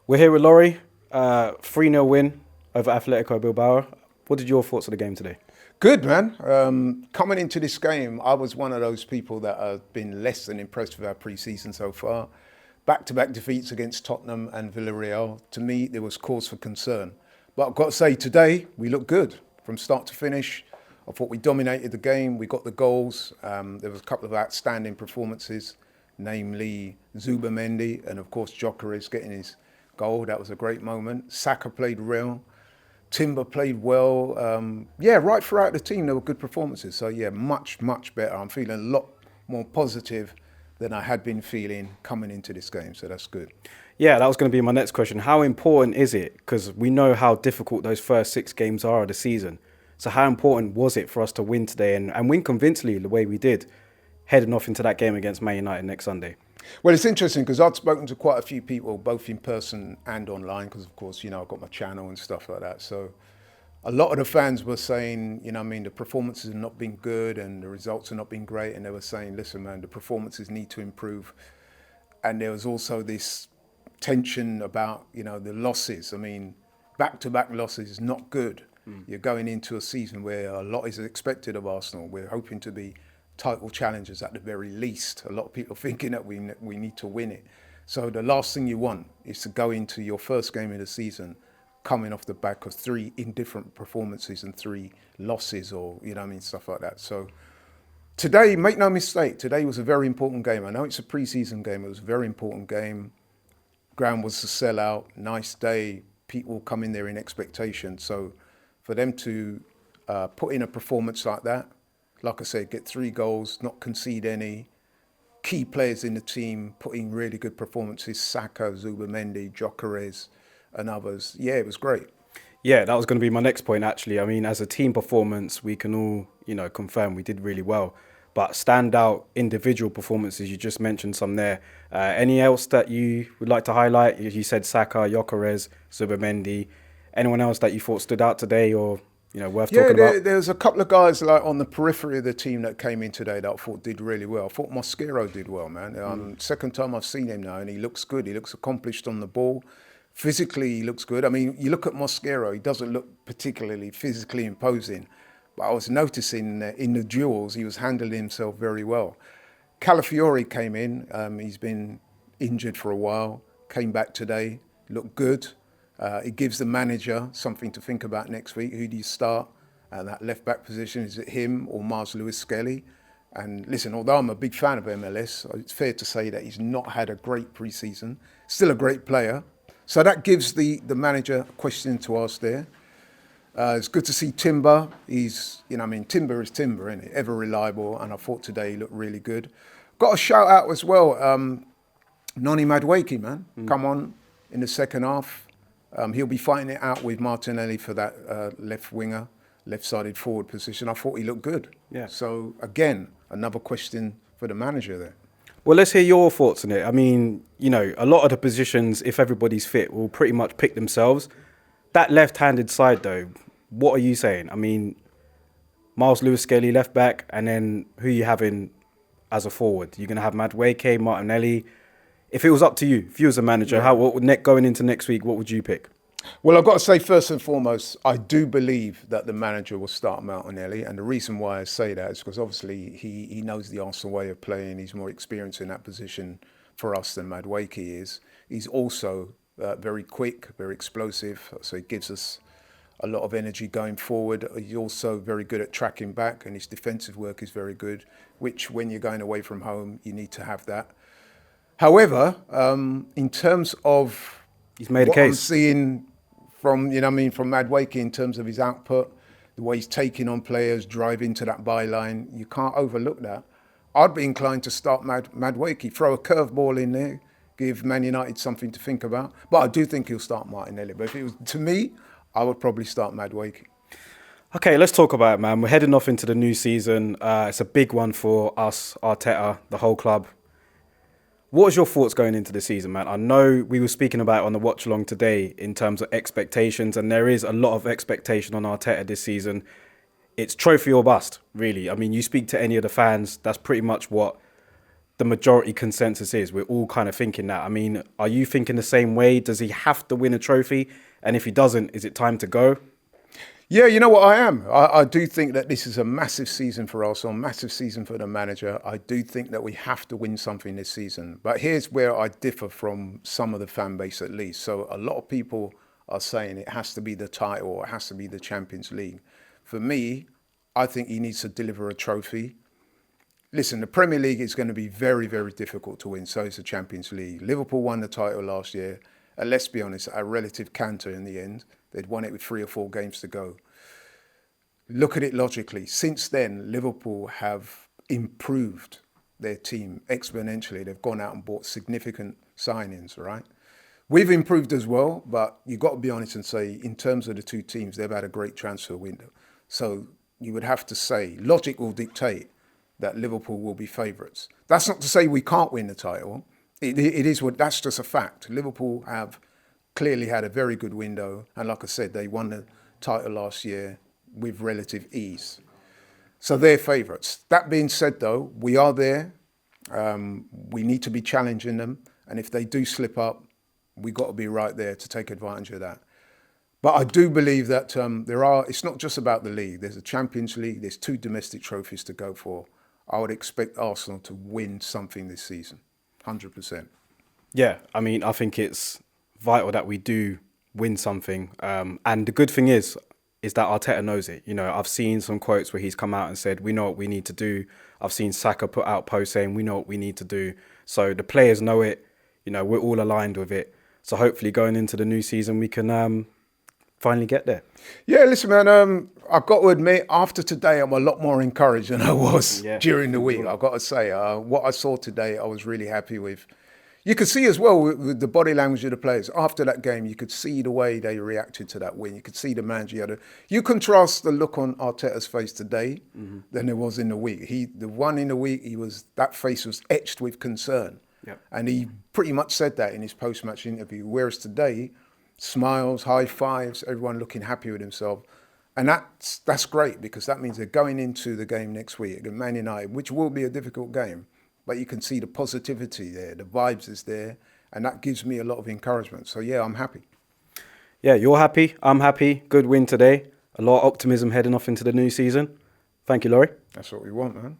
We're here with Laurie. 3-0 win over Atletico Bilbao. What did your thoughts of the game today? Good, man. Coming into this game, I was one of those people that have been less than impressed with our pre-season so far. Back-to-back defeats against Tottenham and Villarreal. To me, there was cause for concern. But I've got to say, today, we looked good from start to finish. I thought we dominated the game. We got the goals. There was a couple of outstanding performances, namely Zubamendi and, of course, Gyökeres getting his goal. That was a great moment. Saka played well. Timber played well. Right throughout the team, there were good performances. So, much better. I'm feeling a lot more positive than I had been feeling coming into this game. So that's good. Yeah, that was going to be my next question. How important is it? Because we know how difficult those first 6 games are of the season. So how important was it for us to win today and win convincingly the way we did, heading off into that game against Man United next Sunday? Well, it's interesting because I've spoken to quite a few people, both in person and online, because, of course, I've got my channel and stuff like that. So a lot of the fans were saying, the performances have not been good and the results have not been great. And they were saying, listen, man, the performances need to improve. And there was also this tension about, the losses. I mean, back-to-back losses is not good. You're going into a season where a lot is expected of Arsenal. We're hoping to be title challengers at the very least. A lot of people are thinking that we need to win it. So the last thing you want is to go into your first game of the season coming off the back of 3 indifferent performances and 3 losses or, stuff like that. So today, make no mistake, today was a very important game. I know it's a pre-season game. It was a very important game. Ground was a sellout, nice day. People come in there in expectation. So for them to put in a performance like that, like I said, get 3 goals, not concede any. Key players in the team putting really good performances. Saka, Zubamendi, Gyökeres and others. Yeah, it was great. Yeah, that was going to be my next point, actually. I mean, as a team performance, we can all, confirm we did really well. But standout individual performances, you just mentioned some there. Any else that you would like to highlight? You said Saka, Gyökeres, Zubamendi. Anyone else that you thought stood out today or worth talking about? There's a couple of guys like on the periphery of the team that came in today that I thought did really well. I thought Mosquero did well, man. Second time I've seen him now, and he looks good. He looks accomplished on the ball. Physically, he looks good. I mean, you look at Mosquero, he doesn't look particularly physically imposing. But I was noticing that in the duels, he was handling himself very well. Calafiori came in. He's been injured for a while. Came back today. Looked good. It gives the manager something to think about next week. Who do you start at that left-back position? Is it him or Mars Lewis-Skelly? And listen, although I'm a big fan of MLS, it's fair to say that he's not had a great pre-season. Still a great player. So that gives the manager a question to ask there. It's good to see Timber. He's, Timber is Timber, isn't he? Ever reliable. And I thought today he looked really good. Got a shout out as well. Noni Madueke, man. Come on in the second half. He'll be fighting it out with Martinelli for that left-sided forward position. I thought he looked good. Yeah. So, again, another question for the manager there. Well, let's hear your thoughts on it. I mean, a lot of the positions, if everybody's fit, will pretty much pick themselves. That left-handed side, though, what are you saying? I mean, Miles Lewis-Skelly left back, and then who are you having as a forward? You're going to have Madueke, Martinelli. If it was up to you, if you was a manager, going into next week, what would you pick? Well, I've got to say, first and foremost, I do believe that the manager will start Martinelli. And the reason why I say that is because obviously he knows the Arsenal way of playing. He's more experienced in that position for us than Madueke is. He's also very quick, very explosive. So he gives us a lot of energy going forward. He's also very good at tracking back, and his defensive work is very good, which when you're going away from home, you need to have that. However, in terms of he's made a what case. I'm seeing from Madueke in terms of his output, the way he's taking on players, driving to that byline, you can't overlook that. I'd be inclined to start Madueke, throw a curveball in there, give Man United something to think about. But I do think he'll start Martinelli. But if it was to me, I would probably start Madueke. Okay, let's talk about it, man. We're heading off into the new season. It's a big one for us, Arteta, the whole club. What was your thoughts going into the season, man? I know we were speaking about it on the watch along today in terms of expectations, and there is a lot of expectation on Arteta this season. It's trophy or bust, really. I mean, you speak to any of the fans, that's pretty much what the majority consensus is. We're all kind of thinking that. I mean, are you thinking the same way? Does he have to win a trophy? And if he doesn't, is it time to go? Yeah, you know what, I am. I do think that this is a massive season for Arsenal, massive season for the manager. I do think that we have to win something this season. But here's where I differ from some of the fan base at least. So a lot of people are saying it has to be the title or it has to be the Champions League. For me, I think he needs to deliver a trophy. Listen, the Premier League is going to be very, very difficult to win. So is the Champions League. Liverpool won the title last year. And let's be honest, a relative canter in the end. They'd won it with 3 or 4 games to go. Look at it logically. Since then, Liverpool have improved their team exponentially. They've gone out and bought significant signings, right? We've improved as well, but you've got to be honest and say, in terms of the two teams, they've had a great transfer window. So you would have to say, logic will dictate that Liverpool will be favourites. That's not to say we can't win the title. It is what, that's just a fact. Liverpool have clearly had a very good window. And like I said, they won the title last year with relative ease. So they're favourites. That being said, though, we are there. We need to be challenging them. And if they do slip up, we've got to be right there to take advantage of that. But I do believe that it's not just about the league. There's a Champions League. There's 2 domestic trophies to go for. I would expect Arsenal to win something this season, 100%. Yeah, I mean, I think it's vital that we do win something. And the good thing is that Arteta knows it. You know, I've seen some quotes where he's come out and said, we know what we need to do. I've seen Saka put out posts saying, we know what we need to do. So the players know it. You know, we're all aligned with it. So hopefully going into the new season, we can finally get there. Yeah, listen, man, I've got to admit, after today, I'm a lot more encouraged than I was during the week. I've got to say, what I saw today, I was really happy with. You could see as well with the body language of the players. After that game, you could see the way they reacted to that win. You could see the manager. You contrast the look on Arteta's face today than there was in the week. The one in the week, that face was etched with concern. Yep. And he pretty much said that in his post-match interview. Whereas today, smiles, high fives, everyone looking happy with himself. And that's great because that means they're going into the game next week against Man United, which will be a difficult game. But you can see the positivity there, the vibes is there, and that gives me a lot of encouragement. So, yeah, I'm happy. Yeah, you're happy. I'm happy. Good win today. A lot of optimism heading off into the new season. Thank you, Laurie. That's what we want, man.